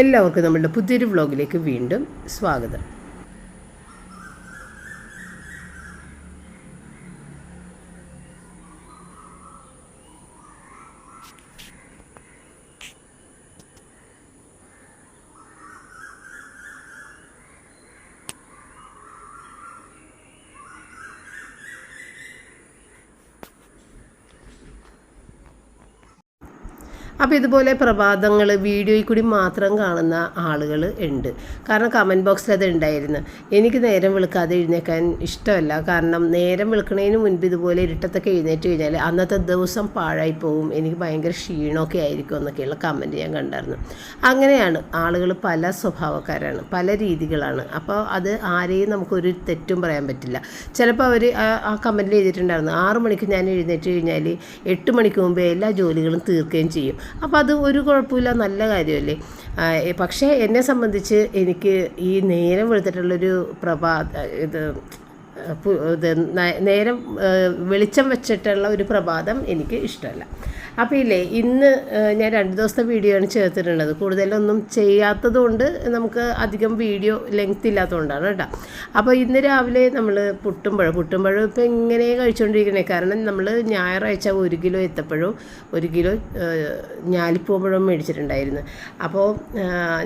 എല്ലാവർക്കും നമ്മളുടെ പുതിയൊരു വ്ളോഗിലേക്ക് വീണ്ടും സ്വാഗതം. അപ്പോൾ ഇതുപോലെ പ്രഭാതങ്ങൾ വീഡിയോയിൽ കൂടി മാത്രം കാണുന്ന ആളുകൾ ഉണ്ട്. കാരണം കമൻറ്റ് ബോക്സിൽ അത് ഉണ്ടായിരുന്നു. എനിക്ക് നേരം വെളുക്കാതെ എഴുന്നേക്കാൻ ഇഷ്ടമല്ല. കാരണം നേരം വെളുക്കുന്നതിന് മുൻപ് ഇതുപോലെ ഇരുട്ടത്തൊക്കെ എഴുന്നേറ്റ് കഴിഞ്ഞാൽ അന്നത്തെ ദിവസം പാഴായി പോകും, എനിക്ക് ഭയങ്കര ക്ഷീണമൊക്കെ ആയിരിക്കും എന്നൊക്കെയുള്ള കമൻറ്റ് ഞാൻ കണ്ടായിരുന്നു. അങ്ങനെയാണ്, ആളുകൾ പല സ്വഭാവക്കാരാണ്, പല രീതികളാണ്. അപ്പോൾ അത് ആരെയും നമുക്കൊരു തെറ്റും പറയാൻ പറ്റില്ല. ചിലപ്പോൾ അവർ ആ കമൻറ്റിൽ എഴുതിയിട്ടുണ്ടായിരുന്നു 6 മണിക്ക് ഞാൻ എഴുന്നേറ്റ് കഴിഞ്ഞാൽ 8 മണിക്ക് മുമ്പേ എല്ലാ ജോലികളും തീർക്കുകയും ചെയ്യും. അപ്പോൾ അത് ഒരു കുഴപ്പമില്ല, നല്ല കാര്യമല്ലേ. പക്ഷേ എന്നെ സംബന്ധിച്ച് എനിക്ക് ഈ നേരം വെളുത്തിട്ടുള്ളൊരു നേരം വെളിച്ചം വെച്ചിട്ടുള്ള ഒരു പ്രഭാതം എനിക്ക് ഇഷ്ടമല്ല. അപ്പോൾ ഇല്ലേ, ഇന്ന് ഞാൻ 2 ദിവസത്തെ വീഡിയോ ആണ് ചേർത്തിട്ടുള്ളത്. കൂടുതലൊന്നും ചെയ്യാത്തത് കൊണ്ട് നമുക്ക് അധികം വീഡിയോ ലെങ്ത് ഇല്ലാത്തതുകൊണ്ടാണ് കേട്ടോ. അപ്പോൾ ഇന്ന് രാവിലെ നമ്മൾ പുട്ടുംപഴം ഇപ്പോൾ ഇങ്ങനെ കഴിച്ചുകൊണ്ടിരിക്കണേ. കാരണം നമ്മൾ ഞായറാഴ്ച 1 കിലോ ഏത്തപ്പഴവും 1 കിലോ ഞാലിപ്പൂവൻ മേടിച്ചിട്ടുണ്ടായിരുന്നു. അപ്പോൾ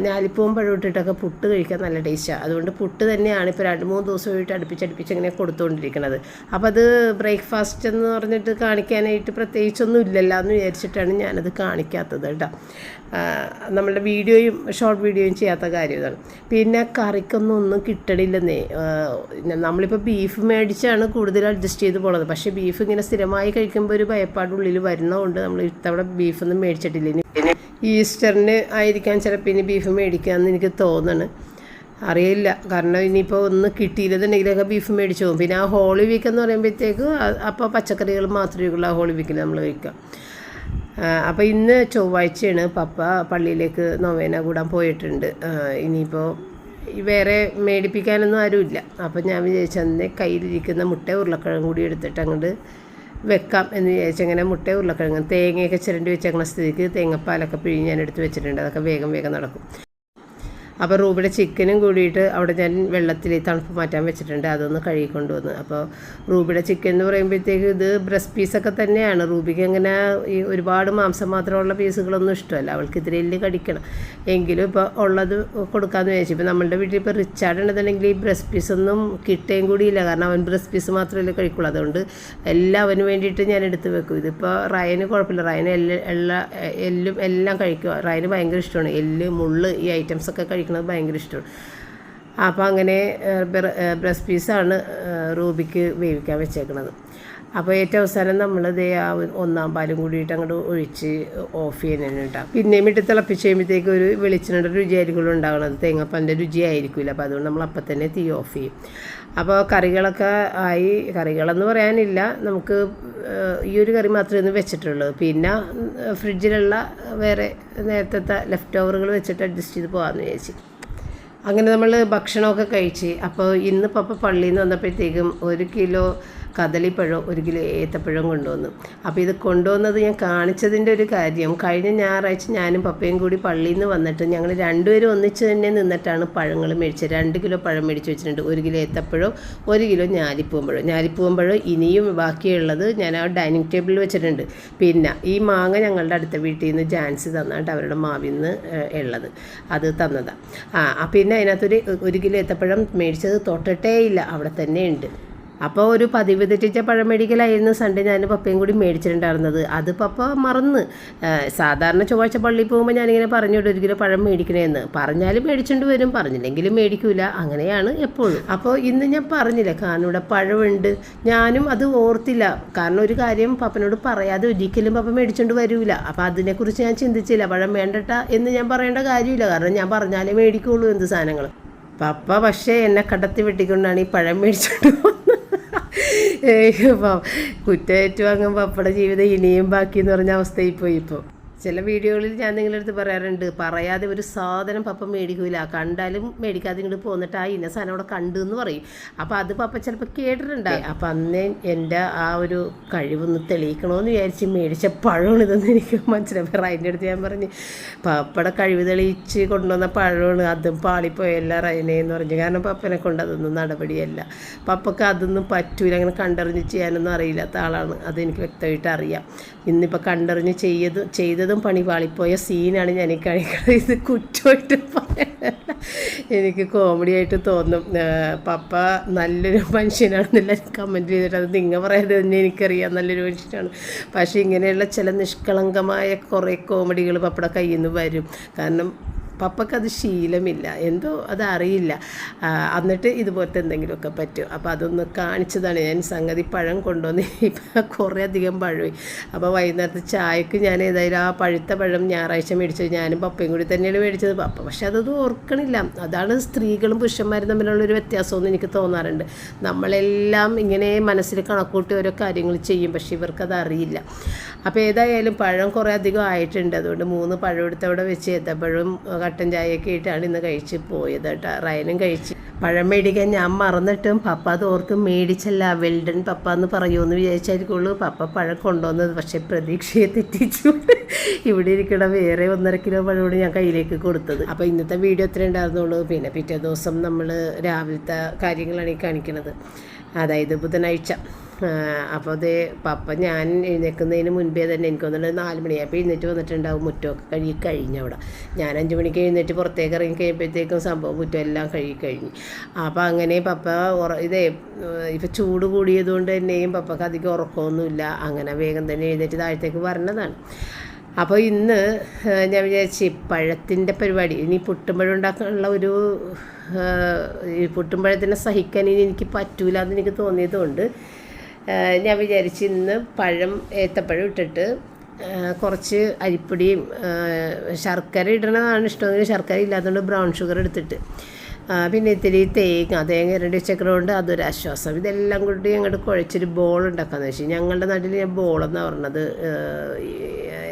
ഞാലിപ്പൂവൻ പഴം ഇട്ടിട്ടൊക്കെ പുട്ട് കഴിക്കാൻ നല്ല ടേസ്റ്റാണ്. അതുകൊണ്ട് പുട്ട് തന്നെയാണ് ഇപ്പോൾ 2-3 ദിവസമായിട്ട് അടുപ്പിച്ച് ഇങ്ങനെ കൊടുത്തുകൊണ്ടിരിക്കുന്നത്. അപ്പോൾ അത് ബ്രേക്ക്ഫാസ്റ്റ് എന്ന് പറഞ്ഞിട്ട് കാണിക്കാനായിട്ട് പ്രത്യേകിച്ചൊന്നും ഇല്ലല്ലോ എന്ന് വിചാരിച്ചിട്ടാണ് ഞാനത് കാണിക്കാത്തത് കേട്ടോ. നമ്മളുടെ വീഡിയോയും ഷോർട്ട് വീഡിയോയും ചെയ്യാത്ത കാര്യം ഇതാണ്. പിന്നെ കറിക്കൊന്നും കിട്ടണില്ലെന്നേ. നമ്മളിപ്പോൾ ബീഫ് മേടിച്ചാണ് കൂടുതൽ അഡ്ജസ്റ്റ് ചെയ്ത് പോണത്. പക്ഷേ ബീഫ് ഇങ്ങനെ സ്ഥിരമായി കഴിക്കുമ്പോൾ ഒരു ഭയപ്പാടുള്ളിൽ വരുന്നതുകൊണ്ട് നമ്മൾ ഇത്തവണ ബീഫൊന്നും മേടിച്ചിട്ടില്ല. ഇനി ഈസ്റ്ററിന് ആയിരിക്കാൻ ചിലപ്പോൾ ഇനി ബീഫ് മേടിക്കാമെന്ന് എനിക്ക് തോന്നണ്, അറിയില്ല. കാരണം ഇനിയിപ്പോൾ ഒന്ന് കിട്ടിയില്ലെന്നുണ്ടെങ്കിലൊക്കെ ബീഫ് മേടിച്ചു പോകും. പിന്നെ ആ ഹോളി വീക്ക് എന്ന് പറയുമ്പോഴത്തേക്ക് അപ്പോൾ പച്ചക്കറികൾ മാത്രമേ ഉള്ളൂ ആ ഹോളി വീക്കിൽ നമ്മൾ കഴിക്കാം. അപ്പോൾ ഇന്ന് ചൊവ്വാഴ്ചയാണ്. പപ്പ പള്ളിയിലേക്ക് നൊവേന കൂടാൻ പോയിട്ടുണ്ട്. ഇനിയിപ്പോൾ വേറെ മേടിപ്പിക്കാനൊന്നും ആരുമില്ല. അപ്പോൾ ഞാൻ വിചാരിച്ചന്നെ കയ്യിലിരിക്കുന്ന മുട്ട ഉരുളക്കിഴങ്ങ് കൂടി എടുത്തിട്ട് അങ്ങോട്ട് വെക്കാം എന്ന് വിചാരിച്ചങ്ങനെ മുട്ട ഉരുളക്കിഴങ്ങ് തേങ്ങയൊക്കെ ചിരണ്ടി വെച്ചേക്കുന്ന സ്ഥിതിക്ക് തേങ്ങപ്പാലൊക്കെ പിഴിഞ്ഞ് ഞാൻ എടുത്ത് വെച്ചിട്ടുണ്ട്. അതൊക്കെ വേഗം നടക്കും. അപ്പോൾ റൂബിയുടെ ചിക്കനും കൂടിയിട്ട് അവിടെ ഞാൻ വെള്ളത്തിൽ തണുപ്പ് മാറ്റാൻ വെച്ചിട്ടുണ്ട്. അതൊന്ന് കഴുകിക്കൊണ്ടുവന്ന്. അപ്പോൾ റൂബിയുടെ ചിക്കൻ എന്ന് പറയുമ്പോഴത്തേക്ക് ഇത് ബ്രസ്റ്റ് പീസൊക്കെ തന്നെയാണ്. റൂബിക്ക് അങ്ങനെ ഈ ഒരുപാട് മാംസം മാത്രമുള്ള പീസുകളൊന്നും ഇഷ്ടമല്ല. അവൾക്ക് ഇതിൽ എല്ല് കടിക്കണം. എങ്കിലും ഇപ്പോൾ ഉള്ളത് കൊടുക്കാമെന്ന് വിചാരിച്ചു. ഇപ്പോൾ നമ്മളുടെ വീട്ടിൽ ഇപ്പോൾ റിച്ചാർഡ് ഉണ്ടെന്നുണ്ടെങ്കിൽ ഈ ബ്രസ്റ്റ് പീസൊന്നും കിട്ടുകയും കൂടിയില്ല. കാരണം അവൻ ബ്രസ്റ്റ് പീസ് മാത്രമല്ലേ കഴിക്കുള്ളൂ. അതുകൊണ്ട് എല്ലാം അവന് വേണ്ടിയിട്ട് ഞാൻ എടുത്ത് വെക്കും. ഇതിപ്പോൾ റയന് കുഴപ്പമില്ല. റയന് എല്ലാം കഴിക്കുക. റയന് ഭയങ്കര ഇഷ്ടമാണ് എല്ല്, മുള്ള്, ഈ ഐറ്റംസൊക്കെ കഴിക്കുന്നത് ഭയങ്കര ഇഷ്ടമാണ്. അപ്പോൾ അങ്ങനെ ബ്രസ്റ്റ് പീസാണ് റൂബിക്ക് വേവിക്കാൻ വെച്ചേക്കുന്നത്. അപ്പോൾ ഏറ്റവും അവസാനം നമ്മളിത് ആ 1-ാം പാലും കൂടിയിട്ട് അങ്ങോട്ട് ഒഴിച്ച് ഓഫ് ചെയ്യാനുണ്ടാകും. പിന്നെയും ഇട്ട് തിളപ്പിച്ച് കഴിയുമ്പോഴത്തേക്ക് ഒരു വെളിച്ചെണ്ണയുടെ രുചിയായിരിക്കുമല്ലോ ഉണ്ടാകുന്നത്, തേങ്ങാപ്പാലിൻ്റെ രുചിയായിരിക്കില്ല. അപ്പോൾ അതുകൊണ്ട് നമ്മൾ അപ്പം തന്നെ തീ ഓഫ് ചെയ്യും. അപ്പോൾ കറികളൊക്കെ ആയി. കറികളെന്ന് പറയാനില്ല, നമുക്ക് ഈ ഒരു കറി മാത്രമേ ഇന്ന് വെച്ചിട്ടുള്ളൂ. പിന്നെ ഫ്രിഡ്ജിലുള്ള വേറെ നേരത്തെ ലെഫ്റ്റ് ഓവറുകൾ വെച്ചിട്ട് അഡ്ജസ്റ്റ് ചെയ്ത് പോകാമെന്ന് വിചാരിച്ചു. അങ്ങനെ നമ്മൾ ഭക്ഷണമൊക്കെ കഴിച്ച്. അപ്പോൾ ഇന്ന് പപ്പ പള്ളിയിൽ നിന്ന് വന്നപ്പോഴത്തേക്കും 1 കിലോ കദളിപ്പഴം 1 കിലോ ഏത്തപ്പഴം കൊണ്ടുവന്നു. അപ്പോൾ ഇത് കൊണ്ടുവന്നത് ഞാൻ കാണിച്ചതിൻ്റെ ഒരു കാര്യം, കഴിഞ്ഞ ഞായറാഴ്ച ഞാനും പപ്പയും കൂടി പള്ളിയിൽ നിന്ന് വന്നിട്ട് ഞങ്ങൾ 2 പേരും ഒന്നിച്ച് തന്നെ നിന്നിട്ടാണ് പഴങ്ങൾ മേടിച്ചത്. 2 കിലോ പഴം മേടിച്ച് വെച്ചിട്ടുണ്ട്. 1 കിലോ ഏത്തപ്പഴം, 1 കിലോ ഞാലിപ്പൂവൻ പഴം ഇനിയും ബാക്കിയുള്ളത് ഞാൻ ആ ഡൈനിങ് ടേബിളിൽ വെച്ചിട്ടുണ്ട്. പിന്നെ ഈ മാങ്ങ ഞങ്ങളുടെ അടുത്ത വീട്ടിൽ നിന്ന് ജാൻസി തന്നിട്ട് അവരുടെ മാവിൽ നിന്ന് ഉള്ളത് അത് തന്നതാണ്. പിന്നെ അതിനകത്തൊരു 1 കിലോ ഏത്തപ്പഴം മേടിച്ചത് തൊട്ടിട്ടേ ഇല്ല, അവിടെ തന്നെ ഉണ്ട്. അപ്പോൾ ഒരു പതിവ് തെറ്റിച്ച പഴം മേടിക്കലായിരുന്നു സൺഡേ ഞാൻ പപ്പയും കൂടി മേടിച്ചിട്ടുണ്ടായിരുന്നത്. അത് പപ്പ മറന്ന്. സാധാരണ ചൊവ്വാഴ്ച പള്ളിയിൽ പോകുമ്പോൾ ഞാനിങ്ങനെ പറഞ്ഞോട്ട് 1 കിലോ പഴം മേടിക്കണേന്ന്. പറഞ്ഞാലും മേടിച്ചുകൊണ്ട് വരും, പറഞ്ഞില്ലെങ്കിലും മേടിക്കില്ല. അങ്ങനെയാണ് എപ്പോഴും. അപ്പോൾ ഇന്ന് ഞാൻ പറഞ്ഞില്ല, കാരണം ഇവിടെ പഴമുണ്ട്. ഞാനും അത് ഓർത്തില്ല. കാരണം ഒരു കാര്യം പപ്പനോട് പറയാതെ ഒരിക്കലും പപ്പ മേടിച്ചുകൊണ്ട് വരില്ല. അപ്പോൾ അതിനെക്കുറിച്ച് ഞാൻ ചിന്തിച്ചില്ല. പഴം വേണ്ടട്ട എന്ന് ഞാൻ പറയേണ്ട കാര്യമില്ല, കാരണം ഞാൻ പറഞ്ഞാലേ മേടിക്കുള്ളൂ എന്ത് സാധനങ്ങൾ. പപ്പ പക്ഷേ എന്നെ കടത്തി വെട്ടിക്കൊണ്ടാണ് ഈ പഴം മേടിച്ചുകൊണ്ട് പോകുന്നത്. കുറ്റേറ്റു വാങ്ങും പപ്പയുടെ ജീവിതം ഇനിയും ബാക്കി എന്ന് പറഞ്ഞ അവസ്ഥയിൽ പോയി. ഇപ്പോൾ ചില വീഡിയോകളിൽ ഞാൻ നിങ്ങളുടെ അടുത്ത് പറയാറുണ്ട്, പറയാതെ ഒരു സാധനം പപ്പ മേടിക്കില്ല, കണ്ടാലും മേടിക്കാതെ ഇങ്ങോട്ട് പോന്നിട്ട് ആ ഇന്ന സാധനം അവിടെ കണ്ടു എന്ന് പറയും. അപ്പോൾ അത് പപ്പ ചിലപ്പോൾ കേട്ടിട്ടുണ്ടായി. അപ്പം അന്ന് എൻ്റെ ആ ഒരു കഴിവൊന്ന് തെളിയിക്കണമെന്ന് വിചാരിച്ച് മേടിച്ച പഴമാണ് ഇതെന്ന് എനിക്ക് മനസ്സിലായി. റൈൻ്റെ അടുത്ത് ഞാൻ പറഞ്ഞ്, പപ്പയുടെ കഴിവ് തെളിയിച്ച് കൊണ്ടുവന്ന പഴമാണ്, അതും പാളിപ്പോയല്ല റൈനെ എന്ന് പറഞ്ഞു. കാരണം പപ്പനെ കൊണ്ട് അതൊന്നും നടപടിയല്ല, പപ്പക്ക് അതൊന്നും പറ്റൂല, അങ്ങനെ കണ്ടറിഞ്ഞ് ചെയ്യാനൊന്നും അറിയില്ലാത്ത ആളാണ്, അതെനിക്ക് വ്യക്തമായിട്ട് അറിയാം. ഇന്നിപ്പോൾ കണ്ടറിഞ്ഞ് ചെയ്തതും പണി പാളിപ്പോയ സീനാണ് ഞാൻ ഈ കാണിക്കുന്നത്. ഇത് കുറ്റമായിട്ട് പറയാനല്ല, എനിക്ക് കോമഡി ആയിട്ട് തോന്നും. പപ്പ നല്ലൊരു മനുഷ്യനാണെന്നില്ല കമൻറ്റ് ചെയ്തിട്ട്, അത് നിങ്ങൾ പറയാതെ തന്നെ എനിക്കറിയാം നല്ലൊരു മനുഷ്യനാണ്. പക്ഷേ ഇങ്ങനെയുള്ള ചില നിഷ്കളങ്കമായ കുറേ കോമഡികൾ പപ്പയുടെ കയ്യിൽ നിന്ന് വരും. കാരണം പപ്പക്കത് ശീലമില്ല, എന്തോ അതറിയില്ല. എന്നിട്ട് ഇതുപോലത്തെ എന്തെങ്കിലുമൊക്കെ പറ്റും. അപ്പോൾ അതൊന്ന് കാണിച്ചതാണ് ഞാൻ. സംഗതി പഴം കൊണ്ടുവന്ന് ഇപ്പം കുറേ അധികം പഴമായി. അപ്പോൾ വൈകുന്നേരത്തെ ചായക്ക് ഞാൻ ഏതായാലും ആ പഴുത്ത പഴം ഞായറാഴ്ച മേടിച്ചത്, ഞാനും പപ്പയും കൂടി തന്നെയാണ് മേടിച്ചത്. പപ്പ പക്ഷെ അതൊന്നും ഓർക്കണില്ല. അതാണ് സ്ത്രീകളും പുരുഷന്മാരും തമ്മിലുള്ളൊരു വ്യത്യാസമെന്ന് എനിക്ക് തോന്നാറുണ്ട്. നമ്മളെല്ലാം ഇങ്ങനെ മനസ്സിൽ കണക്കൂട്ടി ഓരോ കാര്യങ്ങൾ ചെയ്യും, പക്ഷേ ഇവർക്കത് അറിയില്ല. അപ്പോൾ ഏതായാലും പഴം കുറേ അധികം ആയിട്ടുണ്ട്. അതുകൊണ്ട് 3 പഴം എടുത്ത് അവിടെ വെച്ച് ഏത്തപ്പഴം കട്ടൻ ചായയൊക്കെ ആയിട്ടാണ് ഇന്ന് കഴിച്ച് പോയത് കേട്ടോ. റയനും കഴിച്ച്. പഴം മേടിക്കാൻ ഞാൻ മറന്നിട്ടും പപ്പ അത് ഓർക്കും മേടിച്ചല്ല, വെൽഡൺ പപ്പ എന്ന് പറയുമെന്ന് വിചാരിച്ചായിരിക്കുള്ളൂ പപ്പ പഴം കൊണ്ടുവന്നത്. പക്ഷേ പ്രതീക്ഷയെ തെറ്റിച്ചു. ഇവിടെ ഇരിക്കണ വേറെ 1.5 കിലോ പഴമാണ് ഞാൻ കയ്യിലേക്ക് കൊടുത്തത്. അപ്പോൾ ഇന്നത്തെ വീഡിയോ എത്ര ഉണ്ടായിരുന്നുള്ളൂ. പിന്നെ പിറ്റേ ദിവസം നമ്മൾ രാവിലത്തെ കാര്യങ്ങളാണ് ഈ കാണിക്കുന്നത്, അതായത് ബുധനാഴ്ച. അപ്പോൾ അതേ പപ്പ ഞാൻ എഴുന്നേൽക്കുന്നതിന് മുൻപേ തന്നെ എനിക്ക് തോന്നുന്നത് 4 മണിയായപ്പോൾ എഴുന്നേറ്റ് വന്നിട്ടുണ്ടാവും. മുറ്റമൊക്കെ കഴിഞ്ഞ് അവിടെ. ഞാൻ 5 മണിക്ക് എഴുന്നേറ്റ് പുറത്തേക്ക് ഇറങ്ങി കഴിയുമ്പോഴത്തേക്കും സംഭവം മുറ്റം എല്ലാം കഴിഞ്ഞു. അപ്പോൾ അങ്ങനെ പപ്പ ഇപ്പോൾ ചൂട് കൂടിയതുകൊണ്ട് തന്നെയും പപ്പക്ക് അധികം ഉറക്കമൊന്നുമില്ല. അങ്ങനെ വേഗം തന്നെ എഴുന്നേറ്റ് താഴത്തേക്ക് വരണതാണ്. അപ്പോൾ ഇന്ന് ഞാൻ വിചാരിച്ച് പഴത്തിൻ്റെ പരിപാടി, ഇനി പുട്ടുമ്പഴം ഉണ്ടാക്കാനുള്ള ഈ പുട്ടുമ്പഴത്തിനെ സഹിക്കാൻ ഇനി എനിക്ക് പറ്റൂല എന്ന് എനിക്ക് തോന്നിയതുകൊണ്ട് ഞാൻ വിചാരിച്ച് ഇന്ന് ഏത്തപ്പഴം ഇട്ടിട്ട് കുറച്ച് അരിപ്പൊടിയും ശർക്കര ഇടണതാണ് ഇഷ്ടമെങ്കിൽ ശർക്കര ഇല്ലാത്തതുകൊണ്ട് ബ്രൗൺ ഷുഗർ എടുത്തിട്ട് പിന്നെ ഇത്തിരി തേങ്ങ 2 ചക്രമുണ്ട്, അതൊരു ആശ്വാസം. ഇതെല്ലാം കൂടി അങ്ങോട്ട് കുഴച്ചൊരു ബോൾ ഉണ്ടാക്കാമെന്ന് വെച്ചാൽ, ഞങ്ങളുടെ നാട്ടിൽ ഞാൻ ബോളെന്നാണ് പറഞ്ഞത്,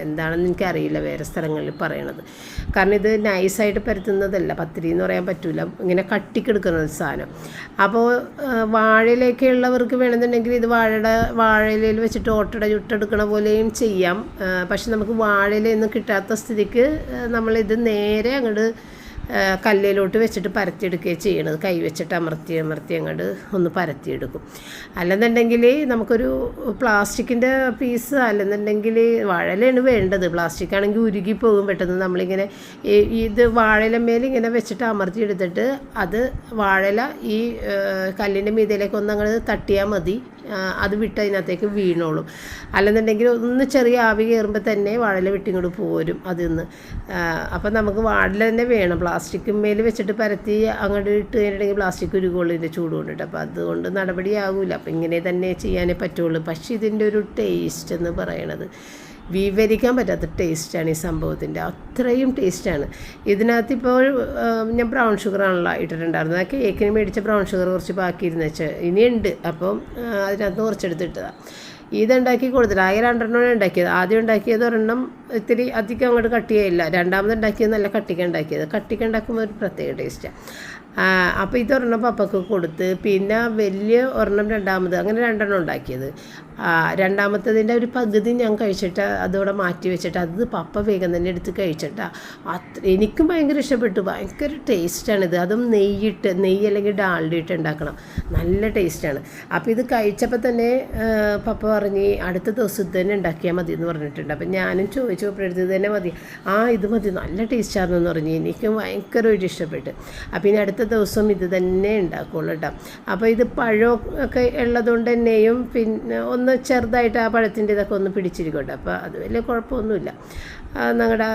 എന്താണെന്ന് എനിക്കറിയില്ല വേറെ സ്ഥലങ്ങളിൽ പറയണത്. കാരണം ഇത് നൈസായിട്ട് പരത്തുന്നതല്ല, പത്തിരി എന്ന് പറയാൻ പറ്റില്ല, ഇങ്ങനെ കട്ടിക്കെടുക്കുന്ന ഒരു സാധനം. അപ്പോൾ വാഴയിലൊക്കെ ഉള്ളവർക്ക് വേണമെന്നുണ്ടെങ്കിൽ ഇത് വാഴയിലയിൽ വെച്ചിട്ട് ഓട്ടട ചുട്ടെടുക്കണ പോലെയും ചെയ്യാം. പക്ഷെ നമുക്ക് വാഴയിലൊന്നും കിട്ടാത്ത സ്ഥിതിക്ക് നമ്മളിത് നേരെ അങ്ങോട്ട് കല്ലിലോട്ട് വെച്ചിട്ട് പരത്തിയെടുക്കുകയും ചെയ്യണത്. കൈ വെച്ചിട്ട് അമർത്തി അങ്ങോട്ട് ഒന്ന് പരത്തിയെടുക്കും. അല്ലെന്നുണ്ടെങ്കിൽ നമുക്കൊരു പ്ലാസ്റ്റിക്കിൻ്റെ പീസ്, അല്ലെന്നുണ്ടെങ്കിൽ വാഴയിലാണ് വേണ്ടത്. പ്ലാസ്റ്റിക് ആണെങ്കിൽ ഉരുകി പോകും പെട്ടെന്ന്. നമ്മളിങ്ങനെ ഇത് വാഴയിലമേൽ ഇങ്ങനെ വെച്ചിട്ട് അമർത്തിയെടുത്തിട്ട് അത് വാഴയില ഈ കല്ലിൻ്റെ മീതയിലേക്ക് ഒന്ന് അങ്ങോട്ട് തട്ടിയാൽ മതി, അത് വിട്ട് അതിനകത്തേക്ക് വീണോളും. അല്ലെന്നുണ്ടെങ്കിൽ ഒന്ന് ചെറിയ ആവി കയറുമ്പോൾ തന്നെ വാഴയില വിട്ടിങ്ങോട്ട് പോരും അതിൽ നിന്ന്. അപ്പം നമുക്ക് വാഴയില തന്നെ വേണം. പ്ലാസ്റ്റിക് മേൽ വെച്ചിട്ട് പരത്തി അങ്ങോട്ട് ഇട്ട് കഴിഞ്ഞിട്ടുണ്ടെങ്കിൽ പ്ലാസ്റ്റിക് ഉരുകുള്ളൂ ഇതിൻ്റെ ചൂട് കൊണ്ടിട്ട്. അപ്പോൾ അതുകൊണ്ട് നടപടിയാകില്ല. അപ്പോൾ ഇങ്ങനെ തന്നെ ചെയ്യാനേ പറ്റുള്ളൂ. പക്ഷേ ഇതിൻ്റെ ഒരു ടേസ്റ്റ് എന്ന് പറയണത് വിവരിക്കാൻ പറ്റാത്ത ടേസ്റ്റാണ് ഈ സംഭവത്തിൻ്റെ. അത്രയും ടേസ്റ്റാണ് ഇതിനകത്ത്. ഇപ്പോൾ ഞാൻ ബ്രൗൺ ഷുഗറാണല്ലോ ഇട്ടിട്ടുണ്ടായിരുന്നത്. ആ കേക്കിന് മേടിച്ച ബ്രൗൺ ഷുഗർ കുറച്ച് ബാക്കിയിരുന്ന് വെച്ചാൽ ഇനിയുണ്ട്. അപ്പം അതിനകത്ത് കുറച്ചെടുത്തിട്ടതാണ്. ഇതുണ്ടാക്കി കൊടുത്തില്ല, ആകെ 2 എണ്ണമാണ് ഉണ്ടാക്കിയത്. ആദ്യം ഉണ്ടാക്കിയത് ഒരെണ്ണം ഇത്തിരി അധികം അങ്ങോട്ട് കട്ടിയായില്ല. രണ്ടാമത് ഉണ്ടാക്കിയത് നല്ല കട്ടിക്ക ഉണ്ടാക്കിയത്. കട്ടിക്ക ഉണ്ടാക്കുമ്പോൾ ഒരു പ്രത്യേക ടേസ്റ്റാണ്. അപ്പോൾ ഇതൊരെണ്ണം പപ്പക്ക് കൊടുത്ത്, പിന്നെ വലിയ ഒരെണ്ണം രണ്ടാമത്, അങ്ങനെ 2 എണ്ണം ഉണ്ടാക്കിയത്. രണ്ടാമത്തതിൻ്റെ ഒരു പകുതി ഞാൻ കഴിച്ചിട്ട് അതോടെ മാറ്റി വെച്ചിട്ട് അത് പപ്പ വേഗം തന്നെ എടുത്ത് കഴിച്ചിട്ടാണ്. എനിക്കും ഭയങ്കര ഇഷ്ടപ്പെട്ടു. ഭയങ്കര ടേസ്റ്റാണിത്. അതും നെയ്യ് അല്ലെങ്കിൽ ഡാൽഡ ഇട്ട് ഉണ്ടാക്കണം, നല്ല ടേസ്റ്റാണ്. അപ്പോൾ ഇത് കഴിച്ചപ്പോൾ തന്നെ പപ്പ പറഞ്ഞ് അടുത്ത ദിവസം ഇത് തന്നെ ഉണ്ടാക്കിയാൽ മതി എന്ന് പറഞ്ഞിട്ടുണ്ട്. അപ്പം ഞാനും ചോദിച്ചു പപ്പടുത്ത് ഇത് തന്നെ മതി. ഇത് മതി, നല്ല ടേസ്റ്റാണെന്ന് പറഞ്ഞ്. എനിക്കും ഭയങ്കരമായിട്ട് ഇഷ്ടപ്പെട്ടു. അപ്പോൾ ഇനി അടുത്ത ദിവസം ഇത് തന്നെ ഉണ്ടാക്കുള്ളൂ കേട്ടോ. അപ്പോൾ ഇത് പഴമൊക്കെ ഉള്ളതുകൊണ്ട് തന്നെയും പിന്നെ ഒന്ന് ചെറുതായിട്ട് ആ പഴത്തിൻ്റെ ഇതൊക്കെ ഒന്ന് പിടിച്ചിരിക്കട്ടെ. അപ്പോൾ അത് വലിയ കുഴപ്പമൊന്നുമില്ല. ഞങ്ങളുടെ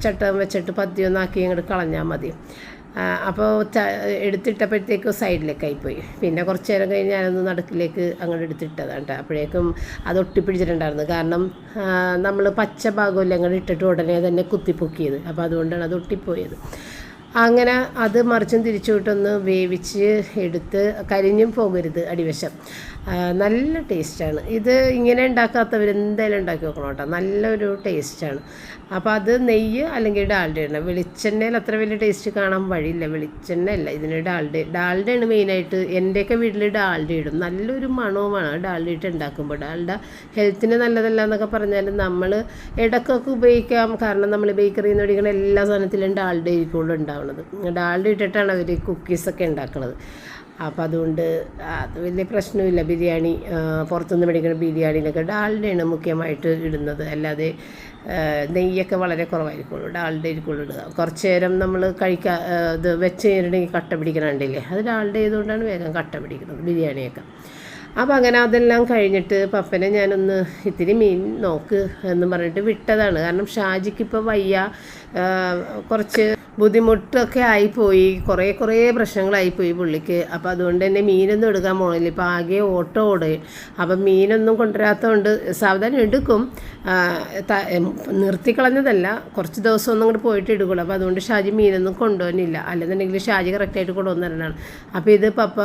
ചട്ടം വെച്ചിട്ട് പതിയൊന്നാക്കി അങ്ങോട്ട് കളഞ്ഞാൽ മതി. അപ്പോൾ എടുത്തിട്ടപ്പോഴത്തേക്കും സൈഡിലേക്കായിപ്പോയി. പിന്നെ കുറച്ച് നേരം കഴിഞ്ഞ് ഞാനൊന്ന് നടുക്കിലേക്ക് അങ്ങോട്ട് എടുത്തിട്ടതാണ് കേട്ടോ. അപ്പോഴേക്കും അത് ഒട്ടിപ്പിടിച്ചിട്ടുണ്ടായിരുന്നു. കാരണം നമ്മൾ പച്ച ഭാഗമല്ലേ അങ്ങോട്ട് ഇട്ടിട്ട് ഉടനെ തന്നെ കുത്തിപ്പൊക്കിയത്. അപ്പോൾ അതുകൊണ്ടാണ് അത് ഒട്ടിപ്പോയത്. അങ്ങനെ അത് മറിച്ചും തിരിച്ചുവിട്ടൊന്ന് വേവിച്ച് എടുത്ത് കരിഞ്ഞും പോകരുത് അടിവശം. നല്ല ടേസ്റ്റാണ്. ഇത് ഇങ്ങനെ ഉണ്ടാക്കാത്തവർ എന്തായാലും ഉണ്ടാക്കി നോക്കണം കേട്ടോ, നല്ലൊരു ടേസ്റ്റാണ്. അപ്പോൾ അത് നെയ്യ് അല്ലെങ്കിൽ ഡാൽഡ ഇടണം. വെളിച്ചെണ്ണയിൽ അത്ര വലിയ ടേസ്റ്റ് കാണാൻ വഴിയില്ല, വെളിച്ചെണ്ണ അല്ല ഇതിന് ഡാൽഡയാണ് മെയിനായിട്ട്. എൻ്റെയൊക്കെ വീട്ടിൽ ഡാൽഡ ഇടും, നല്ലൊരു മണവുമാണ് ഡാൽഡ ഇട്ട് ഉണ്ടാക്കുമ്പോൾ. ഡാൽഡ ഹെൽത്തിന് നല്ലതല്ല എന്നൊക്കെ പറഞ്ഞാലും നമ്മൾ ഇടയ്ക്കൊക്കെ ഉപയോഗിക്കാം, കാരണം നമ്മൾ ബേക്കറിയിൽ നിന്ന് മേടിക്കുന്ന എല്ലാ സാധനത്തിലും ഡാൽഡ ആയിരിക്കുള്ളൂ ഉണ്ടാവുന്നത്. ഡാൽഡ ഇട്ടിട്ടാണ് അവർ കുക്കീസൊക്കെ ഉണ്ടാക്കുന്നത്. അപ്പോൾ അതുകൊണ്ട് അത് വലിയ പ്രശ്നമില്ല. ബിരിയാണി പുറത്തുനിന്ന് മേടിക്കുന്ന ബിരിയാണിയിലൊക്കെ ഡാൽഡയാണ് മുഖ്യമായിട്ട് ഇടുന്നത്, അല്ലാതെ നെയ്യൊക്കെ വളരെ കുറവായിരിക്കുള്ളൂ, ഡാൽഡ ആയിരിക്കുള്ളൂ ഇടുക. കുറച്ച് നേരം നമ്മൾ ഇത് വെച്ച് കഴിഞ്ഞിട്ടുണ്ടെങ്കിൽ കട്ട പിടിക്കണുണ്ടില്ലേ, അത് ഡാൽഡ ചെയ്തുകൊണ്ടാണ് വേഗം കട്ട പിടിക്കുന്നത് ബിരിയാണിയൊക്കെ. അപ്പോൾ അങ്ങനെ അതെല്ലാം കഴിഞ്ഞിട്ട് പപ്പനെ ഞാനൊന്ന് ഇത്തിരി മീൻ നോക്ക് എന്ന് പറഞ്ഞിട്ട് വിട്ടതാണ്. കാരണം ഷാജിക്കിപ്പോൾ വയ്യ, കുറച്ച് ബുദ്ധിമുട്ടൊക്കെ ആയിപ്പോയി, കുറേ പ്രശ്നങ്ങളായിപ്പോയി പുള്ളിക്ക്. അപ്പോൾ അതുകൊണ്ട് തന്നെ മീനൊന്നും എടുക്കാൻ പോകണില്ല, ഇപ്പോൾ ആകെ ഓട്ടോ ഓടുകയും. അപ്പം മീനൊന്നും കൊണ്ടുവരാത്തതുകൊണ്ട് സാവധാനം എടുക്കും, നിർത്തിക്കളഞ്ഞതല്ല, കുറച്ച് ദിവസം ഒന്നും കൂടി പോയിട്ട് എടുക്കുള്ളൂ. അപ്പോൾ അതുകൊണ്ട് ഷാജി മീനൊന്നും കൊണ്ടുപോകാനില്ല, അല്ലെന്നുണ്ടെങ്കിൽ ഷാജി കറക്റ്റായിട്ട് കൊണ്ടുവന്നു തരണതാണ്. അപ്പോൾ ഇത് പപ്പ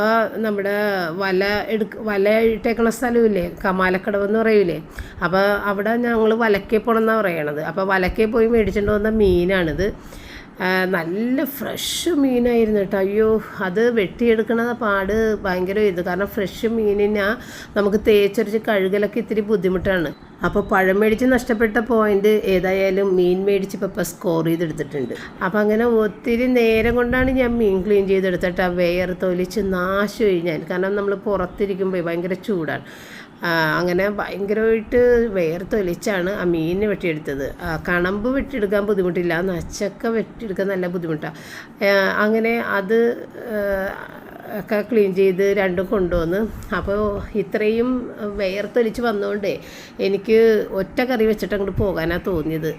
നമ്മുടെ വല ഇട്ടേക്കണ സ്ഥലമില്ലേ, കമാലക്കടവെന്ന് പറയൂലേ, അപ്പോൾ അവിടെ ഞങ്ങൾ വലക്കേ പോകണമെന്നാണ് പറയണത്. അപ്പോൾ വലക്കേ പോയി മേടിച്ചിട്ട് വന്ന മീനാണിത്. നല്ല ഫ്രഷ് മീനായിരുന്നു കേട്ടോ. അയ്യോ, അത് വെട്ടിയെടുക്കണ പാട് ഭയങ്കര ഇത്, കാരണം ഫ്രഷ് മീനിനാ നമുക്ക് തേച്ചൊരിച്ച് കഴുകലൊക്കെ ഇത്തിരി ബുദ്ധിമുട്ടാണ്. അപ്പോൾ പഴം മേടിച്ച് നഷ്ടപ്പെട്ട പോയിന്റ് ഏതായാലും മീൻ മേടിച്ച് ഇപ്പോൾ സ്കോർ ചെയ്തെടുത്തിട്ടുണ്ട്. അപ്പോൾ അങ്ങനെ ഒത്തിരി നേരം കൊണ്ടാണ് ഞാൻ മീൻ ക്ലീൻ ചെയ്തെടുത്തിട്ട് ആ വേർത്തൊലിച്ച് നാശമായി ഞാൻ, കാരണം നമ്മൾ പുറത്തിരിക്കുമ്പോൾ ഭയങ്കര ചൂടാണ്. അങ്ങനെ ഭയങ്കരമായിട്ട് വേർത്തൊലിച്ചാണ് ആ മീനിനെ വെട്ടിയെടുത്തത്. കണമ്പ് വെട്ടിയെടുക്കാൻ ബുദ്ധിമുട്ടില്ല, നച്ചൊക്കെ വെട്ടിയെടുക്കാൻ നല്ല ബുദ്ധിമുട്ടാണ്. അങ്ങനെ അത് ഒക്കെ ക്ലീൻ ചെയ്ത് രണ്ടും കൊണ്ടുവന്ന്. അപ്പോൾ ഇത്രയും വേർത്തൊലിച്ച് വന്നതുകൊണ്ടേ എനിക്ക് ഒറ്റ കറി വെച്ചിട്ട് അങ്ങോട്ട് പോകാനാണ് തോന്നിയത്.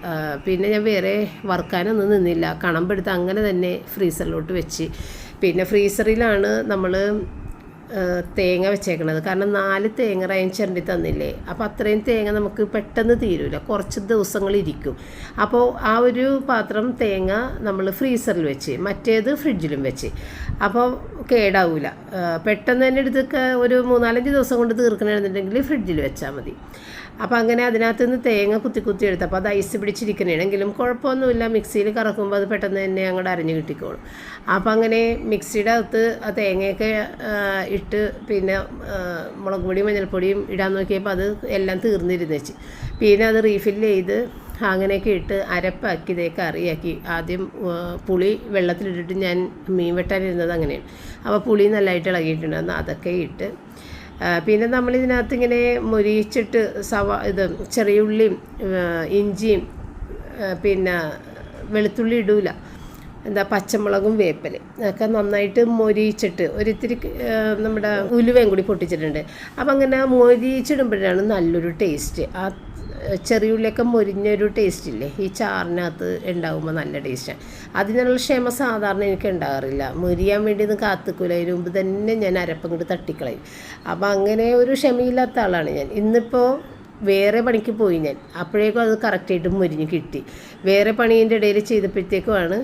പിന്നെ ഞാൻ വേറെ വറുക്കാനൊന്നും നിന്നില്ല, കണമ്പെടുത്ത് അങ്ങനെ തന്നെ ഫ്രീസറിലോട്ട് വെച്ച്. പിന്നെ ഫ്രീസറിലാണ് നമ്മൾ തേങ്ങ വെച്ചേക്കണത്, കാരണം 4 തേങ്ങ റൈൻ ചിരണ്ടി തന്നില്ലേ. അപ്പോൾ അത്രയും തേങ്ങ നമുക്ക് പെട്ടെന്ന് തീരില്ല, കുറച്ച് ദിവസങ്ങളിരിക്കും. അപ്പോൾ ആ ഒരു പാത്രം തേങ്ങ നമ്മൾ ഫ്രീസറിൽ വെച്ച്, മറ്റേത് ഫ്രിഡ്ജിലും വെച്ച്. അപ്പോൾ കേടാവില്ല, പെട്ടെന്ന് തന്നെ എടുത്തൊക്കെ ഒരു 3-4 ദിവസം കൊണ്ട് തീർക്കണമെന്നുണ്ടെങ്കിൽ ഫ്രിഡ്ജിൽ വെച്ചാൽ മതി. അപ്പോൾ അങ്ങനെ അതിനകത്ത് നിന്ന് തേങ്ങ കുത്തി എടുത്തപ്പോൾ അത് ഐസ് പിടിച്ചിരിക്കണമെങ്കിലും കുഴപ്പമൊന്നുമില്ല, മിക്സിയിൽ കറക്കുമ്പോൾ അത് പെട്ടെന്ന് തന്നെ അങ്ങോട്ട് അരഞ്ഞ് കിട്ടിക്കോളും. അപ്പോൾ അങ്ങനെ മിക്സിയുടെ അകത്ത് ആ തേങ്ങയൊക്കെ ഇട്ട് പിന്നെ മുളക് പൊടിയും മഞ്ഞൾപ്പൊടിയും ഇടാൻ നോക്കിയപ്പോൾ അത് എല്ലാം തീർന്നിരുന്നു വെച്ച്. പിന്നെ അത് റീഫില്ല് ചെയ്ത് അങ്ങനെയൊക്കെ ഇട്ട് അരപ്പാക്കി ഇതേ കറിയാക്കി. ആദ്യം പുളി വെള്ളത്തിലിട്ടിട്ട് ഞാൻ മീൻ വെട്ടാനിരുന്നത് അങ്ങനെയാണ്. അപ്പോൾ പുളി നല്ലതായിട്ട് ഇളകിയിട്ടുണ്ടായിരുന്നു, അതൊക്കെ ഇട്ട് പിന്നെ നമ്മളിതിനകത്ത് ഇങ്ങനെ മൊരിച്ചിട്ട് ഇത് ചെറിയ ഉള്ളിയും ഇഞ്ചിയും പിന്നെ വെളുത്തുള്ളി ഇടൂല, പച്ചമുളകും വേപ്പിലയും ഒക്കെ നന്നായിട്ട് മൊരിച്ചിട്ട് ഒരിത്തിരി നമ്മുടെ ഉലുവയും കൂടി പൊട്ടിച്ചിട്ടുണ്ട്. അപ്പം അങ്ങനെ മൊരിച്ചിടുമ്പോഴാണ് നല്ലൊരു ടേസ്റ്റ്. ആ ചെറിയുള്ളിയൊക്കെ മൊരിഞ്ഞൊരു ടേസ്റ്റ് ഇല്ലേ ഈ ചാറിനകത്ത് ഉണ്ടാകുമ്പോൾ നല്ല ടേസ്റ്റാണ്. അതിനുള്ള ക്ഷമ സാധാരണ എനിക്ക് ഉണ്ടാകാറില്ല, മൊരിയാൻ വേണ്ടി ഒന്ന് കാത്തുക്കൂല, അതിന് മുമ്പ് തന്നെ ഞാൻ അരപ്പം കൊണ്ട് തട്ടിക്കളയും. അപ്പോൾ അങ്ങനെ ഒരു ക്ഷമയില്ലാത്ത ആളാണ് ഞാൻ. ഇന്നിപ്പോൾ വേറെ പണിക്ക് പോയി ഞാൻ, അപ്പോഴേക്കും അത് കറക്റ്റായിട്ട് മൊരിഞ്ഞ് കിട്ടി. വേറെ പണീൻ്റെ ഇടയിൽ ചെയ്തപ്പോഴത്തേക്കുമാണ്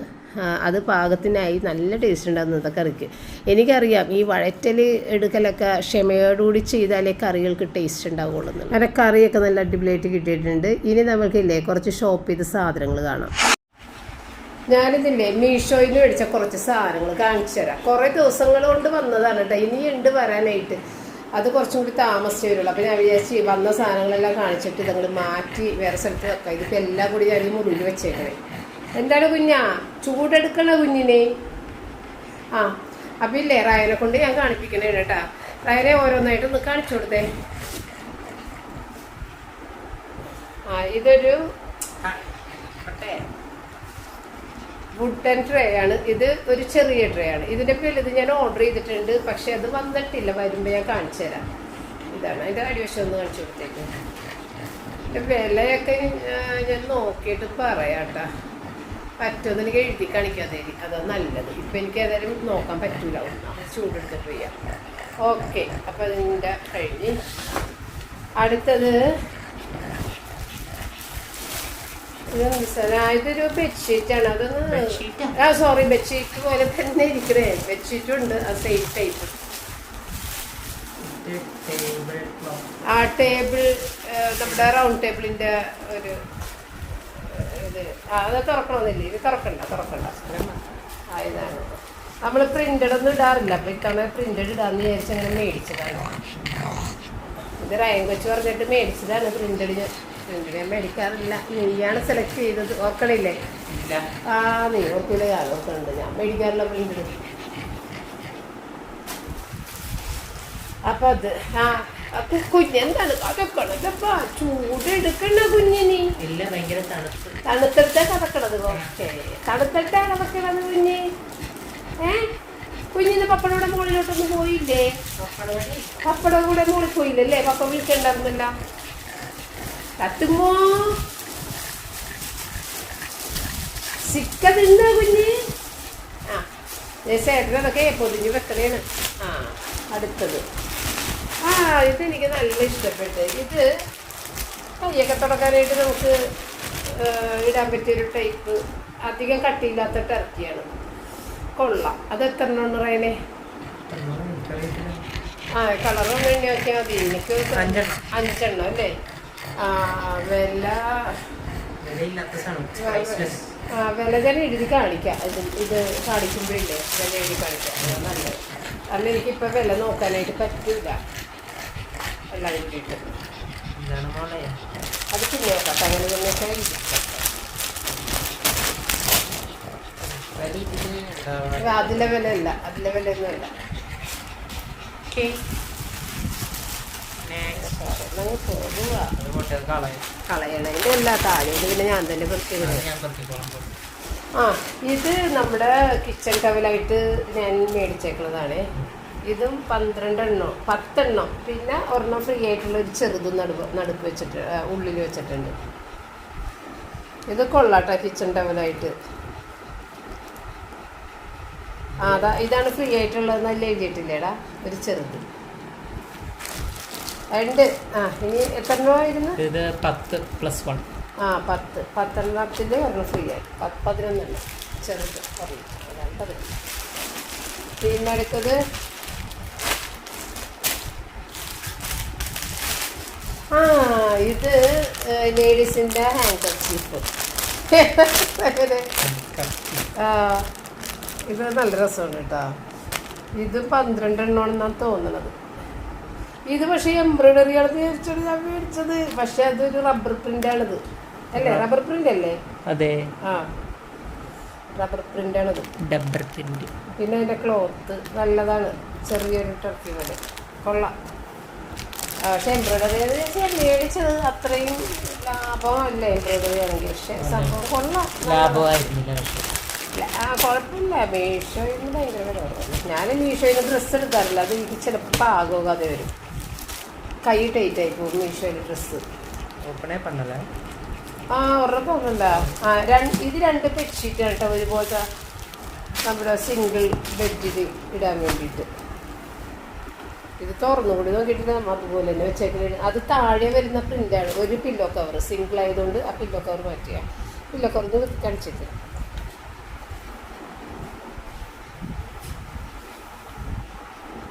അത് പാകത്തിനായി നല്ല ടേസ്റ്റ് ഉണ്ടാകുന്നത് കറിക്ക്. എനിക്കറിയാം ഈ വഴറ്റൽ എടുക്കലൊക്കെ ക്ഷമയോടുകൂടി ചെയ്താലേ കറികൾക്ക് ടേസ്റ്റ് ഉണ്ടാവുള്ളൂ. അങ്ങനെ കറിയൊക്കെ നല്ല അടിപൊളിയായിട്ട് കിട്ടിയിട്ടുണ്ട്. ഇനി നമുക്കില്ലേ കുറച്ച് ഷോപ്പ് ചെയ്ത സാധനങ്ങൾ കാണാം. ഞാനിതില്ലേ മീഷോയിൽ നിന്ന് മേടിച്ച കുറച്ച് സാധനങ്ങൾ കാണിച്ചു തരാം. കുറേ ദിവസങ്ങൾ കൊണ്ട് വന്നതാണ് കേട്ടോ, ഇനിയുണ്ട് വരാനായിട്ട്. അത് കുറച്ചും കൂടി താമസിച്ച് വരുള്ളൂ. അപ്പോൾ ഞാൻ വിചാരിച്ച് വന്ന സാധനങ്ങളെല്ലാം കാണിച്ചിട്ട് ഇതങ്ങൾ മാറ്റി വേറെ സ്ഥലത്ത് വെക്കാം. ഇതിപ്പോൾ എല്ലാം കൂടി ഞാൻ ഈ മുറിയിൽ വെച്ചേക്കണേ. എന്താണ് കുഞ്ഞാ ചൂടെടുക്കണ കുഞ്ഞിനെ? അപ്പം ഇല്ലേ റയനെ കൊണ്ട് ഞാൻ കാണിപ്പിക്കണേ കേട്ടാ. റയനെ ഓരോന്നായിട്ടൊന്ന് കാണിച്ചു കൊടുത്തേ. ഇതൊരു വുഡൻ ട്രേ ആണ്. ഇത് ഒരു ചെറിയ ട്രേ ആണ്. ഇതിൻ്റെ വലുത് ഞാൻ ഓർഡർ ചെയ്തിട്ടുണ്ട്, പക്ഷെ അത് വന്നിട്ടില്ല. വരുമ്പോൾ ഞാൻ കാണിച്ചു തരാം. ഇതാണ് അതിൻ്റെ അടിവശം ഒന്ന് കാണിച്ചു കൊടുത്തേക്ക്. വിലയൊക്കെ ഞാൻ നോക്കിയിട്ട് പറയാം കേട്ടോ. പറ്റുമെന്ന് എനിക്ക് എഴുതി കാണിക്കാതെ അതാണ് നല്ലത്. ഇപ്പം എനിക്ക് ഏതായാലും നോക്കാൻ പറ്റൂല, ചൂടെടുത്തിട്ട് ചെയ്യാം. ഓക്കെ, അപ്പം അതിൻ്റെ കഴിഞ്ഞ് അടുത്തത് ഇതൊരു ബെഡ്ഷീറ്റാണ്. അതൊന്ന് സോറി ബെഡ്ഷീറ്റ് പോലെ തന്നെ ഇരിക്കണേ. ബെഡ്ഷീറ്റും ഉണ്ട് ആ സെയിം ടൈപ്പ്. ആ ടേബിൾ നമ്മുടെ റൗണ്ട് ടേബിളിൻ്റെ ഒരു ഇത് അത് തുറക്കണമെന്നില്ലേ? ഇത് തുറക്കണ്ട ആ ഇതാണ്. നമ്മൾ പ്രിൻ്റഡ് ഒന്നും ഇടാറില്ല, അപ്പോൾ ഇത്തവണ പ്രിൻ്റഡ് ഇടാന്ന് വിചാരിച്ച് അങ്ങനെ മേടിച്ചതാണ്. ഇത് റയൻ കൊച്ചു പറഞ്ഞിട്ട് മേടിച്ചതാണ് പ്രിൻ്റഡ്. ഞാൻ മേടിക്കാറില്ല, നീയാണ് സെലക്ട് ചെയ്തത്. ഓർക്കണില്ലേ? ആ നീ ഓർക്കില്ല, ഞാൻ ഓർക്കുന്നുണ്ട്. ഞാൻ മേടിക്കാറില്ല പ്രിൻ്റഡ്. അപ്പം അത് അപ്പൊ കുഞ്ഞെന്താണ് കഥക്കണതപ്പാ? ചൂട് എടുക്കണ കുഞ്ഞിനി? ഇല്ല, ഭയങ്കര തണുത്തിട്ടാ കഥക്കണത്. ഓക്കെ, തണുത്തിട്ടാ കഥക്കണത് കുഞ്ഞ്. കുഞ്ഞിന് പപ്പടയുടെ മുകളിലോട്ടൊന്നും പോയില്ലേ? പപ്പട കൂടെ മുകളിൽ പോയില്ലല്ലേ? പപ്പ വിളിക്കണ്ടായിരുന്നില്ല. കത്തുമ്പോ സിക്ക തിന്ന കുഞ്ഞ്. ആ ചേട്ടനതൊക്കെ പൊതിഞ്ഞ് വെക്കണേണ്. ആ അടുത്തത് ഇതെനിക്ക് നല്ല ഇഷ്ടപ്പെട്ടു. ഇത് കയ്യൊക്കെ തുടക്കാനായിട്ട് നമുക്ക് ഇടാൻ പറ്റിയൊരു ടൈപ്പ്, അധികം കട്ടിയില്ലാത്ത ടർക്കിയാണ്. കൊള്ളാം. അത് എത്ര എണ്ണം റയനെ? കളറൊന്നും എണ്ണി നോക്കിയാൽ മതി. എനിക്ക് 5 അല്ലേ? വില ഞാൻ എഴുതി കാണിക്കാം. ഇത് കാണിക്കുമ്പോഴില്ലേ വില എഴുതി കാണിക്കാം, നല്ലത്. കാരണം എനിക്കിപ്പോൾ വില നോക്കാനായിട്ട് പറ്റില്ല എല്ലാം എഴുതിയിട്ട്. അത് പിന്നെ നോക്കാം, അങ്ങനെ തന്നെയൊക്കെ അതിലെ വില അല്ല, അതിലെ വിലയൊന്നും അല്ല. കളയണതിൻ്റെ എല്ലാ താഴെ പിന്നെ ഞാൻ തന്നെ പ്രത്യേകത. ഇത് നമ്മുടെ കിച്ചൺ ടവലായിട്ട് ഞാൻ മേടിച്ചേക്കുന്നതാണ്. ഇതും 12 എണ്ണം 10 എണ്ണം, പിന്നെ ഒരെണ്ണം ഫ്രീ ആയിട്ടുള്ള ഒരു ചെറുതും നടുക്ക് വെച്ചിട്ട് ഉള്ളിൽ വെച്ചിട്ടുണ്ട്. ഇത് കൊള്ളാട്ടോ കിച്ചൺ ടവലായിട്ട്. അതാ ഇതാണ് ഫ്രീ ആയിട്ടുള്ളത്. നല്ല എഴുതിയിട്ടില്ലേടാ? ഒരു ചെറുത് രണ്ട്. ഇനി എത്ര രൂപ ആയിരുന്നു? ഇത് 10+1. 10 എണ്ണത്തിൻ്റെ ഒരെണ്ണം ഫ്രീ ആയി. 11 എണ്ണം ചെറുത് പറയും. അതാണ്. പിന്നെ അടുത്തത് ഇത് ലേഡീസിൻ്റെ ഹാൻഡ്കർച്ചീഫ്. ഇത് നല്ല രസമാണ് കേട്ടോ. ഇത് 12 എണ്ണമാണെന്നാണ് തോന്നണത്. ഇത് പക്ഷേ എംബ്രോയിഡറിയാണെന്ന് വിചാരിച്ചാണ് ഞാൻ മേടിച്ചത്. പക്ഷെ അതൊരു റബ്ബർ പ്രിൻ്റാണിത് അല്ലേ? റബ്ബർ പ്രിൻ്റ് അല്ലേ? അതെ, റബ്ബർ പ്രിൻ്റാണിത്. Rubber print. പിന്നെ അതിൻ്റെ ക്ലോത്ത് നല്ലതാണ്. ചെറിയൊരു ടർക്കി പോലെ കൊള്ളാം. പക്ഷെ എംബ്രോയിഡറി മേടിച്ചത് അത്രയും ലാഭമല്ല എംബ്രോയിഡറി ആണെങ്കിൽ. പക്ഷെ സംഭവം കൊള്ളാം, ലാഭമായിരുന്നില്ല. കുഴപ്പമില്ല. മീഷോയിൽ നിന്ന് ഭയങ്കര വില കുറവാണ്. ഞാൻ മീഷോയിൽ നിന്ന് ഡ്രസ്സ് എടുക്കാറില്ല. അത് എനിക്ക് ചിലപ്പോൾ പാകമാകാതെ വരും, കൈ ടൈറ്റ് ആയി പോകും മീഷോയിൽ ഡ്രസ്സ്. ഓപ്പണേ പണ്ടല്ല. ഒരെണ്ണം തോന്നണ്ട. ഇത് 2 ബെഡ്ഷീറ്റാണ് കേട്ടോ, ഒരുപോലത്തെ നമ്മുടെ സിംഗിൾ ബെഡിൽ ഇടാൻ വേണ്ടിയിട്ട്. ഇത് തുറന്നുകൂടി നോക്കിയിട്ട് അതുപോലെ തന്നെ വെച്ചേക്കുന്നത്. അത് താഴെ വരുന്ന പ്രിൻ്റാണ്. ഒരു പില്ലോ കവർ സിംഗിൾ ആയതുകൊണ്ട് ആ പില്ലോ കവർ മാറ്റിയ പില്ലോ കവർ കാണിച്ചിട്ട്.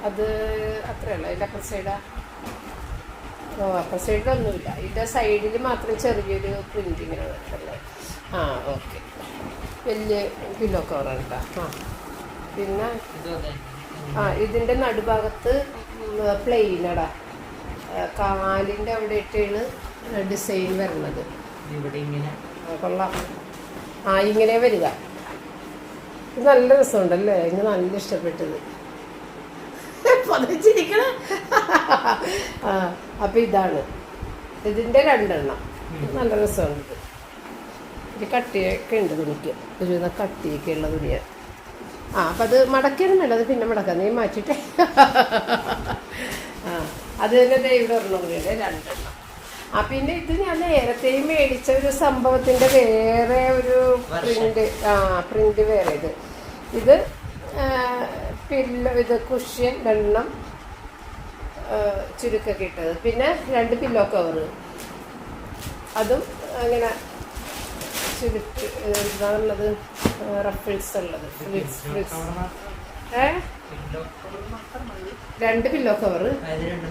അത് അത്രയല്ല. അതിൻ്റെ അപ്പർ സൈഡാ? അപ്പർ സൈഡിലൊന്നുമില്ല. ഇതിൻ്റെ സൈഡിൽ മാത്രം ചെറിയൊരു പ്രിൻറ്റിങ്ങാണ് അല്ലേ? ഓക്കെ. വലിയ പില്ലോ കവറാണ് കേട്ടോ. പിന്നെ ഇതിൻ്റെ നടുഭാഗത്ത് പ്ലെയിനടാ, കാലിൻ്റെ അവിടെ ഇട്ടാണ് ഡിസൈൻ വരുന്നത്. ഇവിടെ ഇങ്ങനെ കൊള്ളാം. ഇങ്ങനെ വരിക. ഇത് നല്ല രസമുണ്ടല്ലേ? എനിക്ക് നല്ല ഇഷ്ടപ്പെട്ടത്. പതിച്ചിരിക്കണ. അപ്പം ഇതാണ് ഇതിൻ്റെ 2 എണ്ണം. നല്ല രസമുണ്ട്. ഒരു കട്ടിയൊക്കെ ഉണ്ട് തുണിക്ക്, ഒരു കട്ടിയൊക്കെ ഉള്ള തുണിയാണ്. അപ്പം അത് മടക്കിയാണ് വേണ്ടത്. പിന്നെ മടക്കാം, നീ മാറ്റിട്ടെ. അത് തന്നെ ഇവിടെ ഒരെണ്ണം കൂടിയുണ്ട്, 2 എണ്ണം. പിന്നെ ഇത് ഞാൻ നേരത്തെയും മേടിച്ച ഒരു സംഭവത്തിൻ്റെ വേറെ ഒരു പ്രിൻ്റ് വേറെ. ഇത് പില്ലോ, ഇത് കുഷ്യൻ 2 എണ്ണം ചുരുക്കൊക്കെ ഇട്ടത്. പിന്നെ 2 പില്ലോ കവർ, അതും അങ്ങനെ ചുരുക്ക് എന്താണുള്ളത്, റഫിൾസ് ഉള്ളത്. 2 പില്ലോ കവറ്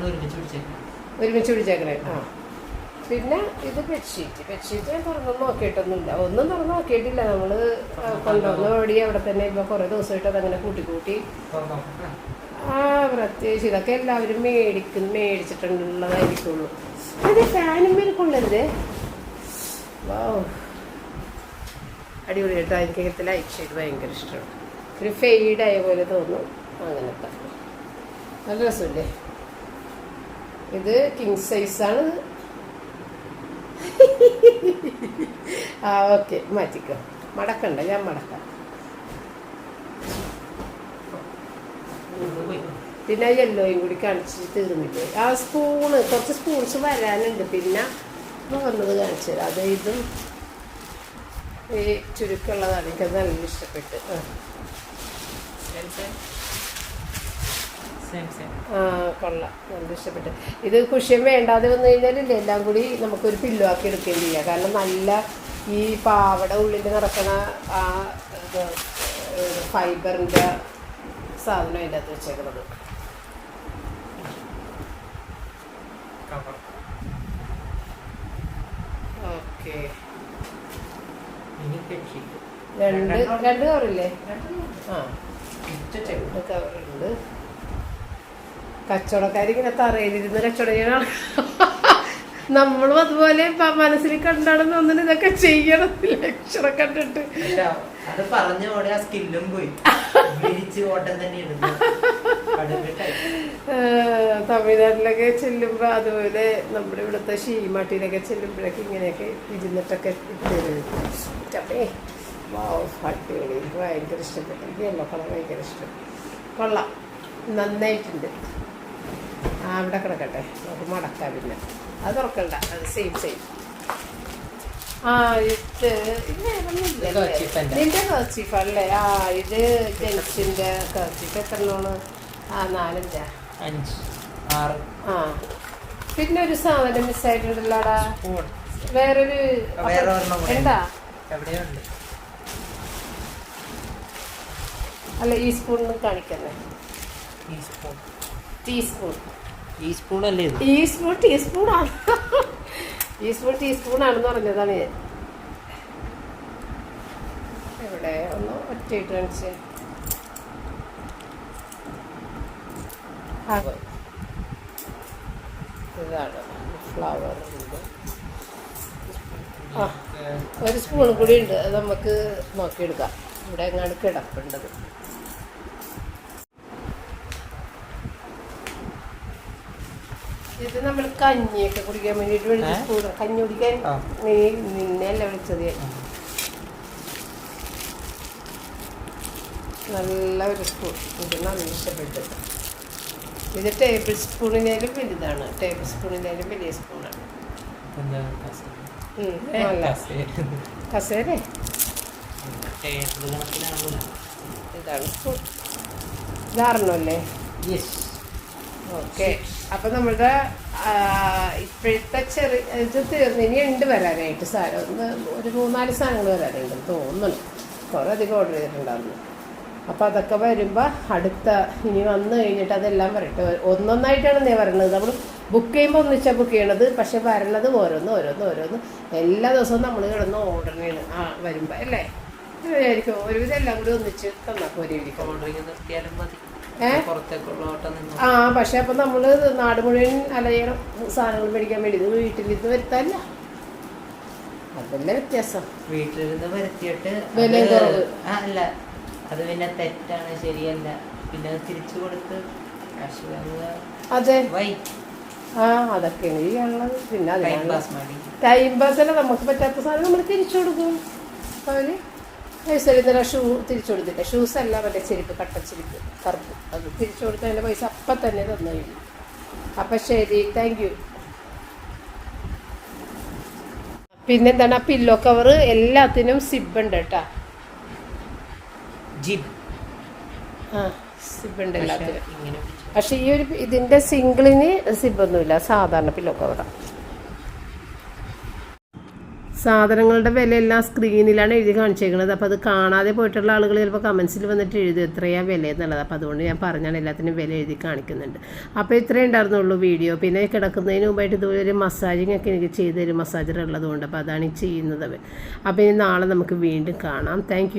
ഒരുമിച്ച് പിടിച്ചേക്കണേ. ആ പിന്നെ ഇത് ബെഡ്ഷീറ്റ് ഞാൻ തുറന്നു നോക്കിയിട്ടൊന്നുമില്ല, ഒന്നും തുറന്നു നോക്കിയിട്ടില്ല. നമ്മൾ കൊണ്ടുവന്ന ഓടി അവിടെ തന്നെ ഇപ്പോൾ കുറേ ദിവസമായിട്ട് അതങ്ങനെ കൂട്ടി ആ പ്രത്യേകിച്ച് ഇതൊക്കെ എല്ലാവരും മേടിച്ചിട്ടുള്ളതായിരിക്കുള്ളൂ. അത് ഫാനും കൊള്ളരുത്. വാ അടിപൊളി കേട്ടോ. എനിക്ക് ഇങ്ങനത്തെ ലൈറ്റ് ഷെയ്ഡ് ഭയങ്കര ഇഷ്ടമാണ്. ഒരു ഫെയ്ഡായ പോലെ തോന്നും അങ്ങനത്തെ. നല്ല രസമില്ലേ? ഇത് കിങ് സൈസാണ്. ആ ഓക്കെ മാറ്റിക്കോ. മടക്കണ്ട, ഞാൻ മടക്കാം. പിന്നെ യെല്ലോയും കൂടി കാണിച്ച് തീർന്നില്ലേ? ആ കുറച്ച് സ്പൂൺസ് വരാനുണ്ട്. പിന്നെ വന്നത് കാണിച്ചു തരാം. അത് ഇതും ഈ ചുരുക്കമുള്ളതാണ്. എനിക്കത് നല്ല ഇഷ്ടപ്പെട്ട്. കൊള്ളാം, നല്ല ഇഷ്ടപ്പെട്ട്. ഇത് കുഷ്യൻ വേണ്ടാതെ വന്നു കഴിഞ്ഞാലില്ലേ എല്ലാം കൂടി നമുക്കൊരു പില്ലോ ആക്കി എടുക്കുകയും ചെയ്യാം. കാരണം നല്ല ഈ പാവട ഉള്ളിൽ നടക്കണ ആ ഫൈബറിൻ്റെ സാധനം അതിൻ്റെ അകത്ത് വെച്ചേക്കുന്നത്. ഓക്കെ, രണ്ട് കവറില്ലേ? ആ കവറുണ്ട്. കച്ചവടക്കാരിങ്ങനെ തറയിലിരുന്ന് കച്ചവടം ചെയ്യണം. നമ്മളും അതുപോലെ മനസ്സിൽ കണ്ടാണെന്ന് തോന്നുന്നു ഇതൊക്കെ ചെയ്യണം. ലക്ഷണം കണ്ടിട്ട് അത് പറഞ്ഞ ആ സ്കില്ലും പോയി. തമിഴ്നാട്ടിലൊക്കെ ചെല്ലുമ്പോൾ അതുപോലെ നമ്മുടെ ഇവിടുത്തെ ഷീമാട്ടിയിലൊക്കെ ചെല്ലുമ്പോഴൊക്കെ ഇങ്ങനെയൊക്കെ ഇരുന്നിട്ടൊക്കെ ഇട്ടേ. അടിപൊളി, എനിക്ക് ഭയങ്കര ഇഷ്ടപ്പെട്ടു. എനിക്ക് യെല്ലോ കളർ ഭയങ്കര ഇഷ്ടം. കൊള്ളാം, നന്നായിട്ടുണ്ട്. ആ അവിടെ കിടക്കട്ടെ, നമുക്ക് മടക്കാം. പിന്നെ അത് തുറക്കണ്ട, അത് സെയിം. ആ ഇത് നിന്റെ കർച്ചീഫ് അല്ലേ? ആ ഇത് ജെൻസിന്റെ കർച്ചീഫ്. എത്രണ്ണമാണ്? ആ 4 5 6. ആ പിന്നെ ഒരു സാധനം മിസ്സായിട്ടുണ്ടല്ലോടാ. വേറൊരു എന്താ? അല്ല, ഈ സ്പൂണിന് കാണിക്കുന്നേ. ടീസ്പൂണാണെന്ന് പറഞ്ഞതാണ് ഞാൻ. എവിടെ ഒന്ന് ഒറ്റയിട്ട് കാണിച്ചേ. ഇതാണ് ഫ്ലവർ. ആ ഒരു സ്പൂൺ കൂടി ഉണ്ട്, അത് നമുക്ക് നോക്കിയെടുക്കാം. ഇവിടെ എങ്ങാണ്ട് കിടപ്പുണ്ടത്. ഇത് നമ്മൾ കഞ്ഞിയൊക്കെ കുടിക്കാൻ വേണ്ടിയിട്ട് വിളിച്ച സ്പൂൺ. കഞ്ഞി കുടിക്കാൻ നിന്നെയല്ല വിളിച്ചത്. നല്ല ഒരു സ്പൂൺ. ഇത് നല്ല ഇഷ്ടപ്പെട്ടു. ഇത് ടേബിൾ സ്പൂണിനായാലും വലുതാണ്. ടേബിൾ സ്പൂണിനായാലും വലിയ സ്പൂണാണ്. കസേരേ ഇതാണ് സ്പൂൺ. ഇതാറണല്ലേ? ഓക്കെ. അപ്പം നമ്മളുടെ ഇപ്പോഴത്തെ ഇത് തീർന്ന് ഇനി ഉണ്ട് വരാനായിട്ട്. സാധനം ഒരു 3-4 സാധനങ്ങൾ വരാനുണ്ടെന്ന് തോന്നുന്നു. കുറേ അധികം ഓർഡർ ചെയ്തിട്ടുണ്ടായിരുന്നു. അപ്പോൾ അതൊക്കെ വരുമ്പോൾ അടുത്ത ഇനി വന്നു കഴിഞ്ഞിട്ട് അതെല്ലാം വരട്ടെ. ഒന്നൊന്നായിട്ടാണ് ഞാൻ വരണത്. നമ്മൾ ബുക്ക് ചെയ്യുമ്പോൾ ഒന്നിച്ചാണ് ബുക്ക് ചെയ്യണത്. പക്ഷെ വരണത് ഓരോന്ന് എല്ലാ ദിവസവും നമ്മൾ കിടന്ന് ഓർഡർ ചെയ്യണം. ആ വരുമ്പോൾ അല്ലേ വിചാരിക്കും ഒരുവിധം എല്ലാം കൂടി ഒന്നിച്ച് തന്നാൽ പോരെ. നിർത്തിയാലും മതി. ആ പക്ഷെ അപ്പം നമ്മൾ നാട് മുഴുവൻ അലയണം സാധനങ്ങൾ മേടിക്കാൻ വേണ്ടി. ഇത് വീട്ടിലിരുന്ന് വരുത്താല്ല, അതല്ലേ വ്യത്യാസം. വീട്ടിലിരുന്ന് വരുത്തിയിട്ട് വില കുറവ് അല്ല, അത് പിന്നെ തെറ്റാണ്, ശരിയല്ല. പിന്നെ തിരിച്ചു കൊടുത്ത് കാശ് വാങ്ങുക. അതെ, ആ അതൊക്കെയാണ് ചെയ്യാനുള്ളത്. പിന്നെ ടൈം പാസല്ല, നമുക്ക് പറ്റാത്ത സാധനം നമ്മൾ തിരിച്ചു കൊടുക്കും. അവര് പൈസ ഇന്നലെ ഷൂ തിരിച്ചു കൊടുത്തില്ല. ഷൂസ് അല്ല, മറ്റേ ചെരുപ്പ്, കട്ടച്ചെരുപ്പ് കറുപ്പ്, അത് തിരിച്ചു കൊടുത്താൽ അതിൻ്റെ പൈസ അപ്പം തന്നെ തന്നു കഴിഞ്ഞു. അപ്പം ശരി, താങ്ക് യു. പിന്നെന്താണ്, ആ പില്ലോ കവർ എല്ലാത്തിനും സിബ് ഉണ്ട് കേട്ടോ. ആ സിബ് ഉണ്ട് എല്ലാത്തിനും. പക്ഷെ ഈ ഒരു ഇതിൻ്റെ സിംഗിളിന് സിബൊന്നുമില്ല, സാധാരണ പില്ലോ കവറാണ്. സാധനങ്ങളുടെ വിലയെല്ലാം സ്ക്രീനിലാണ് എഴുതി കാണിച്ചേക്കുന്നത്. അപ്പോൾ അത് കാണാതെ പോയിട്ടുള്ള ആളുകൾ ചിലപ്പോൾ കമൻസിൽ വന്നിട്ട് എഴുതും എത്രയാണ് വില എന്നുള്ളത്. അപ്പോൾ അതുകൊണ്ട് ഞാൻ പറഞ്ഞാൽ എല്ലാത്തിനും വില എഴുതി കാണിക്കുന്നുണ്ട്. അപ്പോൾ ഇത്രയേ ഉണ്ടായിരുന്നുള്ളൂ വീഡിയോ. പിന്നെ കിടക്കുന്നതിന് മുമ്പായിട്ട് ഇതുപോലെ ഒരു മസാജിങ് ഒക്കെ എനിക്ക് ചെയ്ത് തരും മസാജർ ഉള്ളതുകൊണ്ട്. അപ്പോൾ അതാണ് ഈ ചെയ്യുന്നത്. അപ്പോൾ ഇനി നാളെ നമുക്ക് വീണ്ടും കാണാം. താങ്ക്